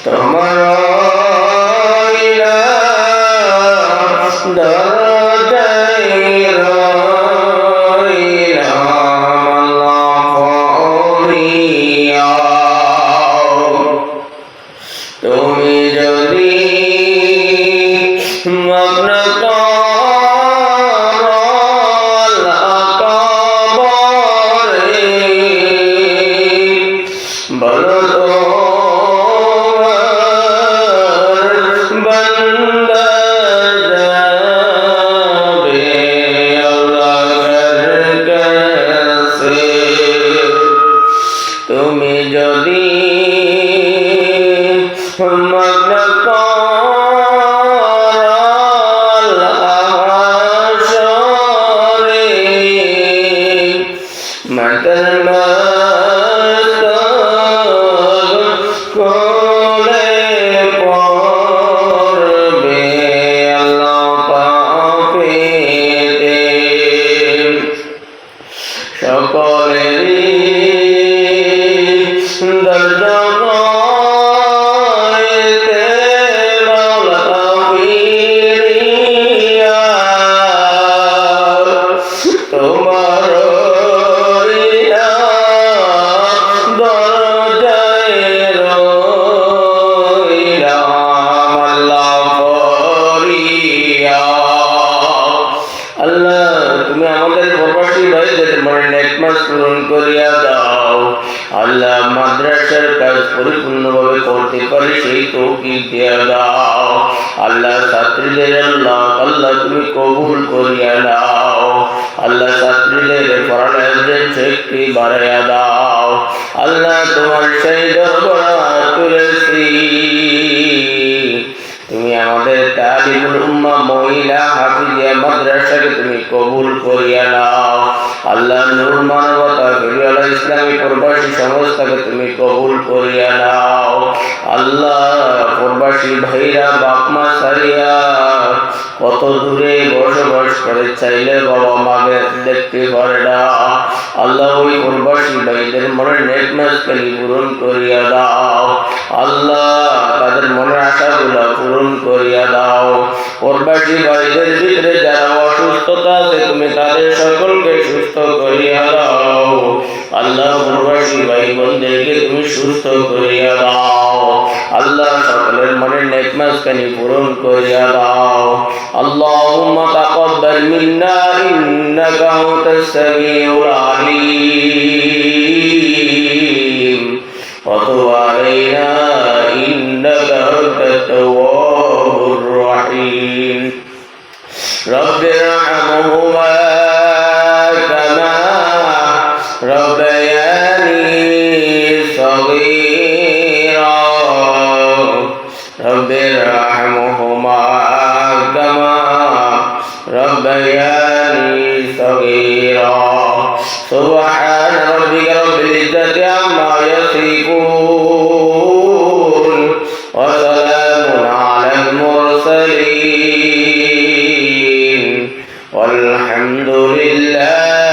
তোমার তুমি যদি মগ্ন বলো বন্দা যাবে আল্লাহর কাছে তুমি যদি মগ্ন করিয়া দাও আল্লাহ মাদ্রাসার কাজ পরিপূর্ণভাবে করতে পারে সেই তৌফিক দিয়া দাও আল্লাহ ছাত্রীদের আল্লাহ তুমি কবুল করিয়া দাও আল্লাহ ছাত্রীদের পড়ালেখার শক্তি বাড়াইয়া দাও আল্লাহ তোমার সেই দরবার তুলেছি তুমি আমাদের তালিবুল উম্মাহ মহিলা হাফিজিয়া মাদ্রাসাকে তুমি কবুল করিয়া নাও আল্লাহ নূর মানবতা ফিরিয়াল ইসলামী প্রবাসী সংস্থাকে তুমি কবুল করিয়া নাও আল্লাহ প্রবাসী ভাইরা বাপমা সারিয়া কত দূরে বসবাস করে চাইলে বাবা মাকে দেখতে পারে না আল্লাহ ওই প্রবাসী ভাইদের মনের নেক মাসকানি পূরণ করিয়া দাও আল্লাহ তাদের মনের আশাগুলো পূরণ করিয়া দাও প্রবাসী ভাইদের ভিতরে যারা অসুস্থতা আছে তুমি তাদের সকলকে সুস্থ করিয়া দাও আল্লাহ প্রবাসী ভাই বোনদেরকে তুমি সুস্থ করিয়া দাও আল্লাহ সকলের মনের নেক মাসকানি পূরণ করিয়া দাও اللهم تقبل منا إنك أنت السميع العليم وتب علينا إنك أنت التواب الرحيم رب ارحمهما كما ربياني صغيرا رب ارحمهما كما ربياني صغيرا سبحان ربك رب العزة عما يصفون وسلام على المرسلين والحمد لله